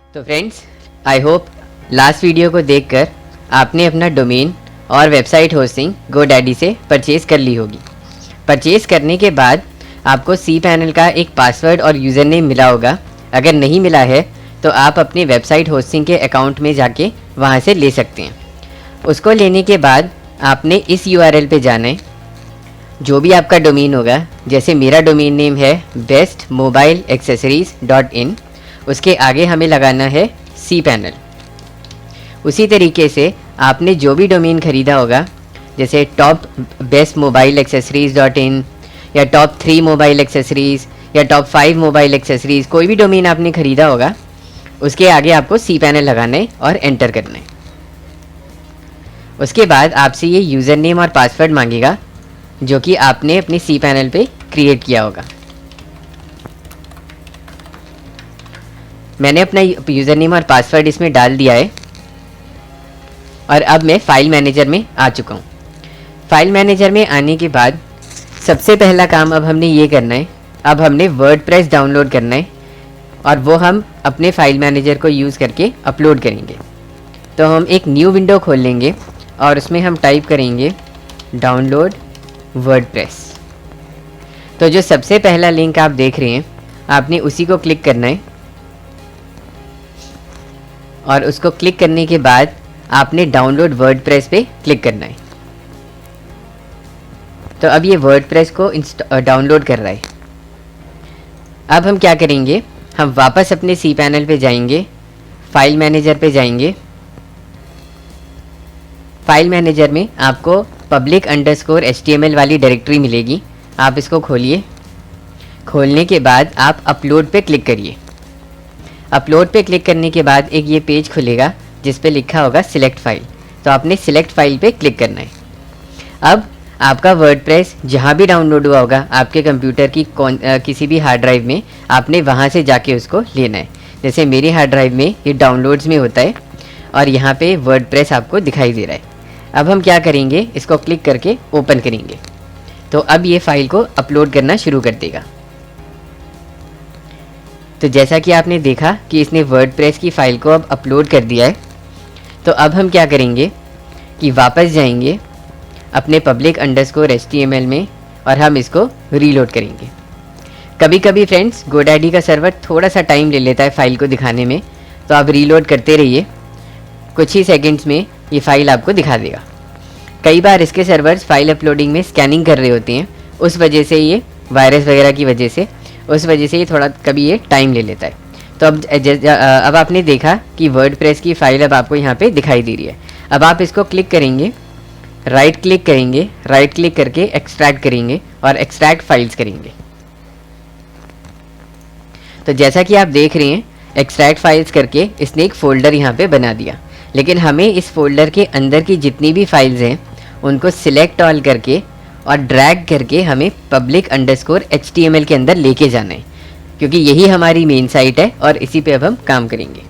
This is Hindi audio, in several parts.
तो friends, I hope last video को देखकर आपने अपना डोमेन और वेबसाइट होस्टिंग GoDaddy से परचेज़ कर ली होगी। परचेज़ करने के बाद आपको cPanel का एक पासवर्ड और यूज़र नेम मिला होगा। अगर नहीं मिला है तो आप अपने वेबसाइट होस्टिंग के अकाउंट में जाके वहाँ से ले सकते हैं। उसको लेने के बाद आपने इस URL पे जाना है, जो भी आपका डोमेन होगा। जैसे मेरा डोमेन नेम है bestmobileaccessories.in, उसके आगे हमें लगाना है cPanel। उसी तरीके से आपने जो भी डोमेन ख़रीदा होगा, जैसे टॉप बेस्ट मोबाइल एक्सेसरीज़.in या टॉप 3 मोबाइल एक्सेसरीज़ या टॉप 5 मोबाइल एक्सेसरीज़, कोई भी डोमेन आपने ख़रीदा होगा उसके आगे आपको cPanel लगाना है और एंटर करना है। उसके बाद आपसे ये यूज़र नेम और पासवर्ड मांगेगा जो कि आपने अपने cPanel पे क्रिएट किया होगा। मैंने अपना यूज़र नेम और पासवर्ड इसमें डाल दिया है और अब मैं फ़ाइल मैनेजर में आ चुका हूँ। फ़ाइल मैनेजर में आने के बाद सबसे पहला काम अब हमने ये करना है, अब हमने वर्डप्रेस डाउनलोड करना है और वो हम अपने फ़ाइल मैनेजर को यूज़ करके अपलोड करेंगे। तो हम एक न्यू विंडो खोल लेंगे और उसमें हम टाइप करेंगे डाउनलोड वर्डप्रेस। तो जो सबसे पहला लिंक आप देख रहे हैं, आपने उसी को क्लिक करना है और उसको क्लिक करने के बाद आपने डाउनलोड वर्डप्रेस पे क्लिक करना है। तो अब ये वर्डप्रेस को डाउनलोड कर रहा है। अब हम क्या करेंगे, हम वापस अपने cPanel पे जाएंगे, फ़ाइल मैनेजर पे जाएंगे। फ़ाइल मैनेजर में आपको public_html वाली डायरेक्टरी मिलेगी, आप इसको खोलिए। खोलने के बाद आप अपलोड पे क्लिक करिए। अपलोड पे क्लिक करने के बाद एक ये पेज खुलेगा जिस पे लिखा होगा सिलेक्ट फ़ाइल। तो आपने सिलेक्ट फ़ाइल पे क्लिक करना है। अब आपका वर्डप्रेस जहाँ भी डाउनलोड हुआ होगा आपके कंप्यूटर की किसी भी हार्ड ड्राइव में, आपने वहाँ से जाके उसको लेना है। जैसे मेरे हार्ड ड्राइव में ये डाउनलोड्स में होता है और यहाँ पे वर्डप्रेस आपको दिखाई दे रहा है। अब हम क्या करेंगे, इसको क्लिक करके ओपन करेंगे। तो अब ये फ़ाइल को अपलोड करना शुरू कर देगा। तो जैसा कि आपने देखा कि इसने वर्डप्रेस की फ़ाइल को अब अपलोड कर दिया है। तो अब हम क्या करेंगे कि वापस जाएंगे अपने public_html में और हम इसको रीलोड करेंगे। कभी कभी फ्रेंड्स GoDaddy का सर्वर थोड़ा सा टाइम ले लेता है फ़ाइल को दिखाने में, तो आप रीलोड करते रहिए, कुछ ही सेकंड्स में ये फ़ाइल आपको दिखा देगा। कई बार इसके सर्वर्स फ़ाइल अपलोडिंग में स्कैनिंग कर रहे होते हैं, उस वजह से ये वायरस वगैरह की वजह से ये थोड़ा कभी ये टाइम ले लेता है। तो अब आपने देखा कि वर्डप्रेस की फ़ाइल अब आपको यहाँ पे दिखाई दे रही है। अब आप इसको क्लिक करेंगे, राइट क्लिक करेंगे, राइट क्लिक करके एक्सट्रैक्ट करेंगे और एक्सट्रैक्ट फाइल्स करेंगे। तो जैसा कि आप देख रहे हैं, एक्सट्रैक्ट फाइल्स करके इसने एक फ़ोल्डर यहाँ पे बना दिया। लेकिन हमें इस फोल्डर के अंदर की जितनी भी फाइल्स हैं उनको सिलेक्ट ऑल करके और ड्रैग करके हमें public_html के अंदर लेके जाना है, क्योंकि यही हमारी मेन साइट है और इसी पे अब हम काम करेंगे।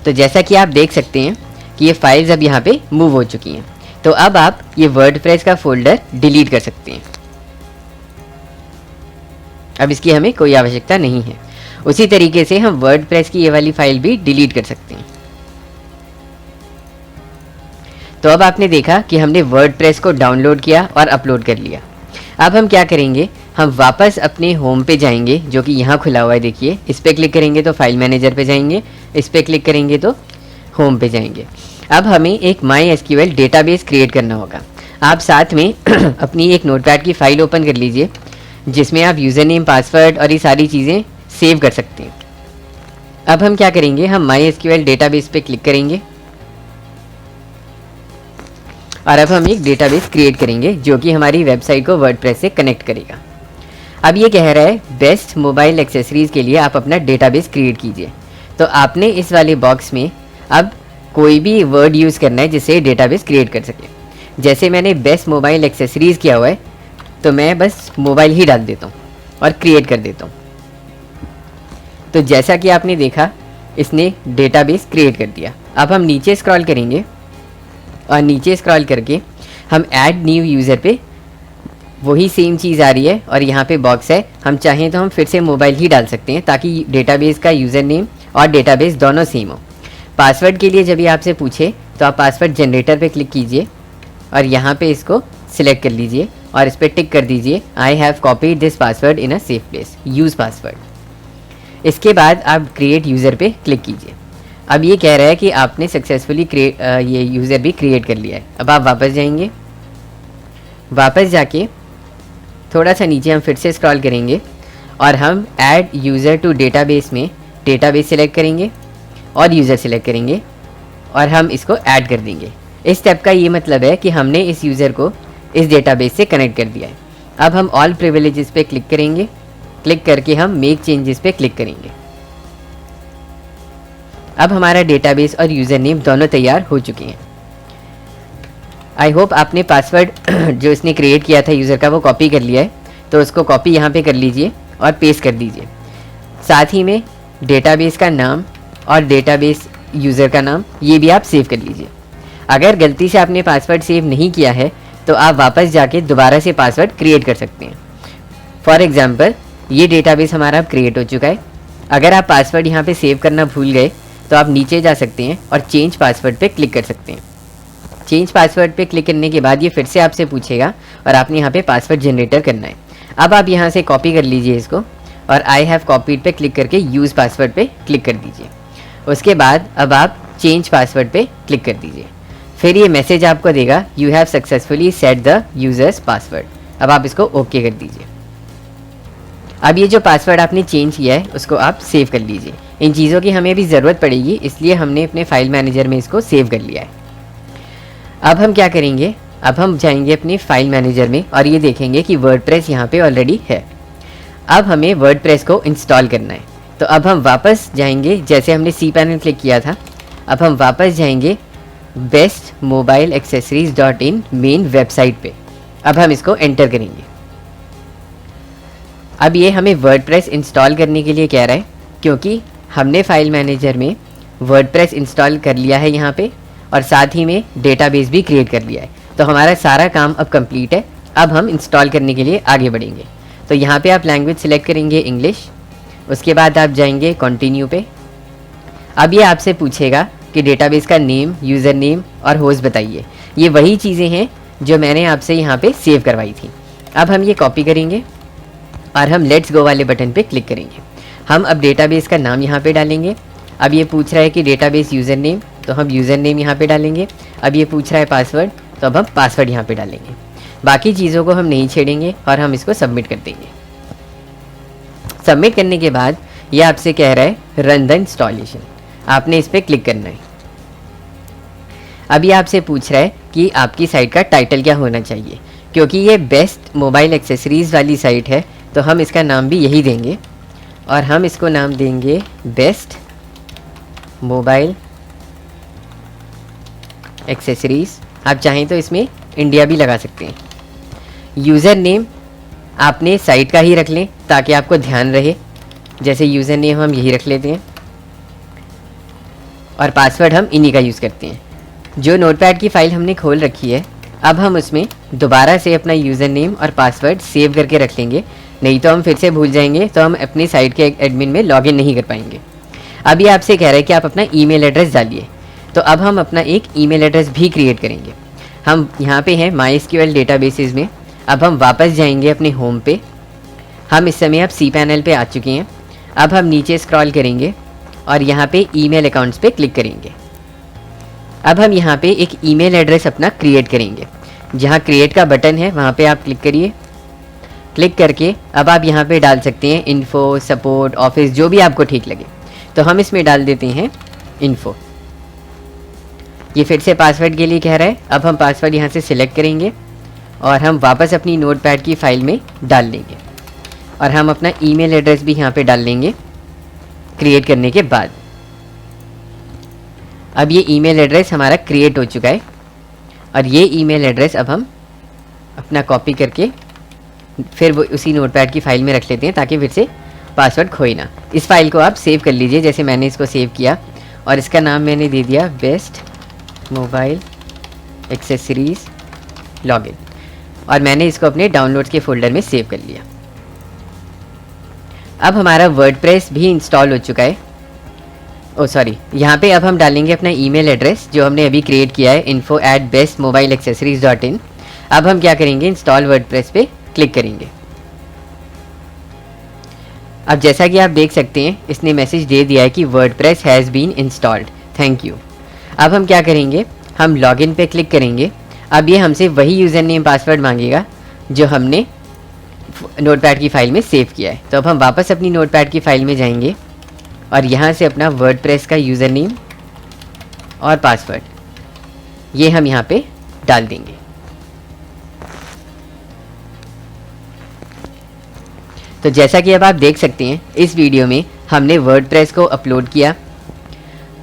तो जैसा कि आप देख सकते हैं कि ये फाइल्स अब यहाँ पे मूव हो चुकी हैं। तो अब आप ये वर्डप्रेस का फोल्डर डिलीट कर सकते हैं, अब इसकी हमें कोई आवश्यकता नहीं है। उसी तरीके से हम वर्डप्रेस की ये वाली फाइल भी डिलीट कर सकते हैं। तो अब आपने देखा कि हमने वर्डप्रेस को डाउनलोड किया और अपलोड कर लिया। अब हम क्या करेंगे, हम वापस अपने होम पे जाएंगे, जो कि यहाँ खुला हुआ है, देखिए। इस पर क्लिक करेंगे तो फाइल मैनेजर पे जाएंगे, इस पर क्लिक करेंगे तो होम पे जाएंगे। अब हमें एक MySQL डेटाबेस क्रिएट करना होगा। आप साथ में अपनी एक नोटपैड की फ़ाइल ओपन कर लीजिए जिसमें आप यूज़र नेम, पासवर्ड और ये सारी चीज़ें सेव कर सकते हैं। अब हम क्या करेंगे, हम MySQL डेटाबेस पे क्लिक करेंगे और अब हम एक डेटाबेस क्रिएट करेंगे जो कि हमारी वेबसाइट को वर्डप्रेस से कनेक्ट करेगा। अब ये कह रहा है बेस्ट मोबाइल एक्सेसरीज़ के लिए आप अपना डेटाबेस क्रिएट कीजिए। तो आपने इस वाले बॉक्स में अब कोई भी वर्ड यूज़ करना है जिससे डेटाबेस क्रिएट कर सके। जैसे मैंने बेस्ट मोबाइल एक्सेसरीज़ किया हुआ है, तो मैं बस मोबाइल ही डाल देता हूँ और क्रिएट कर देता हूँ। तो जैसा कि आपने देखा, इसने डेटाबेस क्रिएट कर दिया। अब हम नीचे स्क्रॉल करेंगे और नीचे स्क्रॉल करके हम ऐड न्यू यूज़र पे वही सेम चीज़ आ रही है और यहाँ पे बॉक्स है। हम चाहें तो हम फिर से मोबाइल ही डाल सकते हैं ताकि डेटाबेस का यूज़र नेम और डेटाबेस दोनों सेम हो। पासवर्ड के लिए जब ये आपसे पूछे तो आप पासवर्ड जनरेटर पे क्लिक कीजिए और यहाँ पे इसको सिलेक्ट कर लीजिए और इस पर टिक कर दीजिए I have copied this password in a safe place, use password. इसके बाद आप क्रिएट यूज़र पे क्लिक कीजिए। अब ये कह रहा है कि आपने सक्सेसफुली ये यूज़र भी क्रिएट कर लिया है। अब आप वापस जाएंगे, वापस जाके थोड़ा सा नीचे हम फिर से स्क्रॉल करेंगे और हम ऐड यूज़र टू डेटाबेस में डेटाबेस सिलेक्ट करेंगे और यूज़र सिलेक्ट करेंगे और हम इसको ऐड कर देंगे। इस स्टेप का ये मतलब है कि हमने इस यूज़र को इस डेटाबेस से कनेक्ट कर दिया है। अब हम ऑल प्रिविलेजेस पे क्लिक करेंगे, क्लिक करके हम मेक चेंजेस पे क्लिक करेंगे। अब हमारा डेटाबेस और यूज़र नेम दोनों तैयार हो चुके हैं। आई होप आपने पासवर्ड जो इसने क्रिएट किया था यूज़र का वो कॉपी कर लिया है, तो उसको कॉपी यहाँ पे कर लीजिए और पेस्ट कर दीजिए। साथ ही में डेटाबेस का नाम और डेटाबेस यूज़र का नाम ये भी आप सेव कर लीजिए। अगर गलती से आपने पासवर्ड सेव नहीं किया है तो आप वापस जाके दोबारा से पासवर्ड क्रिएट कर सकते हैं। फॉर एग्ज़ाम्पल ये डेटाबेस हमारा अब क्रिएट हो चुका है। अगर आप पासवर्ड यहाँ पे सेव करना भूल गए तो आप नीचे जा सकते हैं और चेंज पासवर्ड पे क्लिक कर सकते हैं। चेंज पासवर्ड पे क्लिक करने के बाद ये फिर से आपसे पूछेगा और आपने यहाँ पे पासवर्ड जनरेटर करना है। अब आप यहाँ से कॉपी कर लीजिए इसको और आई हैव कॉपीड पे क्लिक करके यूज़ पासवर्ड पे क्लिक कर दीजिए। उसके बाद अब आप चेंज पासवर्ड पे क्लिक कर दीजिए। फिर ये मैसेज आपको देगा you have successfully set the users password. अब आप इसको ओके कर दीजिए। अब ये जो पासवर्ड आपने चेंज किया है उसको आप सेव कर लीजिए। इन चीज़ों की हमें भी ज़रूरत पड़ेगी, इसलिए हमने अपने फाइल मैनेजर में इसको सेव कर लिया है। अब हम क्या करेंगे, अब हम जाएंगे अपने फाइल मैनेजर में और ये देखेंगे कि वर्डप्रेस यहाँ पे ऑलरेडी है। अब हमें वर्डप्रेस को इंस्टॉल करना है, तो अब हम वापस जाएंगे, जैसे हमने cPanel क्लिक किया था, अब हम वापस जाएंगे bestmobileaccessories.in मेन वेबसाइट पे। अब हम इसको एंटर करेंगे। अब ये हमें वर्डप्रेस इंस्टॉल करने के लिए कह रहा है क्योंकि हमने फाइल मैनेजर में वर्डप्रेस इंस्टॉल कर लिया है यहाँ पे और साथ ही में डेटाबेस भी क्रिएट कर लिया है, तो हमारा सारा काम अब कंप्लीट है। अब हम इंस्टॉल करने के लिए आगे बढ़ेंगे। तो यहाँ पे आप लैंग्वेज सिलेक्ट करेंगे इंग्लिश, उसके बाद आप जाएंगे कंटिन्यू पे। अब ये आपसे पूछेगा कि डेटाबेस का नेम, यूज़र नेम और होस्ट बताइए। ये वही चीज़ें हैं जो मैंने आपसे यहाँ पे सेव करवाई थी। अब हम ये कॉपी करेंगे और हम लेट्स गो वाले बटन पे क्लिक करेंगे। हम अब डेटाबेस का नाम यहाँ पे डालेंगे। अब ये पूछ रहा है कि डेटाबेस यूज़र नेम, तो हम यूज़र नेम यहाँ पे डालेंगे। अब ये पूछ रहा है पासवर्ड, तो अब हम पासवर्ड यहाँ पे डालेंगे। बाकी चीज़ों को हम नहीं छेड़ेंगे और हम इसको सबमिट कर देंगे। सबमिट करने के बाद ये आपसे कह रहा है रन द इंस्टॉलेशन, आपने इस पर क्लिक करना है। अब ये आपसे पूछ रहा है कि आपकी साइट का टाइटल क्या होना चाहिए। क्योंकि ये बेस्ट मोबाइल एक्सेसरीज़ वाली साइट है तो हम इसका नाम भी यही देंगे और हम इसको नाम देंगे बेस्ट मोबाइल एक्सेसरीज़। आप चाहें तो इसमें इंडिया भी लगा सकते हैं। यूज़र नेम आपने साइट का ही रख लें ताकि आपको ध्यान रहे, जैसे यूज़र नेम हम यही रख लेते हैं और पासवर्ड हम इन्हीं का यूज़ करते हैं। जो नोटपैड की फ़ाइल हमने खोल रखी है अब हम उसमें दोबारा से अपना यूज़र नेम और पासवर्ड सेव करके रख लेंगे, नहीं तो हम फिर से भूल जाएंगे तो हम अपनी साइट के एडमिन में लॉगिन नहीं कर पाएंगे। अब ये आपसे कह रहा है कि आप अपना ईमेल एड्रेस डालिए, तो अब हम अपना एक ईमेल एड्रेस भी क्रिएट करेंगे। हम यहाँ पे हैं MySQL डेटाबेसेस में। अब हम वापस जाएंगे अपने होम पे। हम इस समय अब cPanel पे आ चुके हैं। अब हम नीचे स्क्रॉल करेंगे और यहाँ पे ईमेल अकाउंट्स पे क्लिक करेंगे। अब हम यहाँ पे एक ईमेल एड्रेस अपना क्रिएट करेंगे। जहाँ क्रिएट का बटन है वहाँ पे आप क्लिक करिए। क्लिक करके अब आप यहाँ पे डाल सकते हैं इन्फो, सपोर्ट, ऑफिस, जो भी आपको ठीक लगे। तो हम इसमें डाल देते हैं इन्फो। ये फिर से पासवर्ड के लिए कह रहा है। अब हम पासवर्ड यहाँ से सिलेक्ट करेंगे और हम वापस अपनी नोटपैड की फ़ाइल में डाल लेंगे और हम अपना ईमेल एड्रेस भी यहाँ पे डाल लेंगे क्रिएट करने के बाद। अब ये ईमेल एड्रेस हमारा क्रिएट हो चुका है और ये ईमेल एड्रेस अब हम अपना कॉपी करके फिर वो उसी नोटपैड की फ़ाइल में रख लेते हैं ताकि फिर से पासवर्ड खोए ना। इस फाइल को आप सेव कर लीजिए जैसे मैंने इसको सेव किया और इसका नाम मैंने दे दिया बेस्ट मोबाइल एक्सेसरीज़ लॉगिन। और मैंने इसको अपने डाउनलोड्स के फोल्डर में सेव कर लिया। अब हमारा वर्डप्रेस भी इंस्टॉल हो चुका है। ओ सॉरी, यहाँ पे अब हम डालेंगे अपना ईमेल एड्रेस जो हमने अभी क्रिएट किया है, info@bestmobileaccessories.in। अब हम क्या करेंगे, इंस्टॉल वर्डप्रेस पे क्लिक करेंगे। अब जैसा कि आप देख सकते हैं इसने मैसेज दे दिया है कि WordPress has been installed, thank you. अब हम क्या करेंगे, हम लॉगिन पे क्लिक करेंगे। अब ये हमसे वही यूज़र नेम पासवर्ड मांगेगा जो हमने नोटपैड की फ़ाइल में सेव किया है। तो अब हम वापस अपनी नोटपैड की फ़ाइल में जाएंगे और यहाँ से अपना वर्डप्रेस का यूज़र नेम और पासवर्ड ये हम यहाँ पे डाल देंगे। तो जैसा कि अब आप देख सकते हैं इस वीडियो में हमने वर्डप्रेस को अपलोड किया,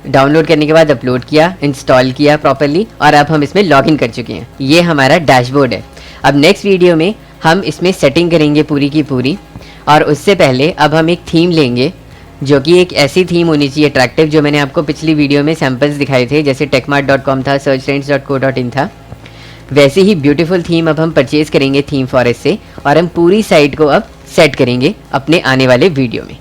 डाउनलोड करने के बाद अपलोड किया, इंस्टॉल किया प्रॉपरली और अब हम इसमें लॉगिन कर चुके हैं। ये हमारा डैशबोर्ड है। अब नेक्स्ट वीडियो में हम इसमें सेटिंग करेंगे पूरी की पूरी, और उससे पहले अब हम एक थीम लेंगे जो कि एक ऐसी थीम होनी चाहिए अट्रैक्टिव, जो मैंने आपको पिछली वीडियो में सैम्पल्स दिखाए थे, जैसे techmart.com था, searchtrends.co.in था। वैसे ही ब्यूटीफुल थीम अब हम परचेज़ करेंगे थीम फॉरेस्ट से, और हम पूरी साइट को अब सेट करेंगे अपने आने वाले वीडियो में।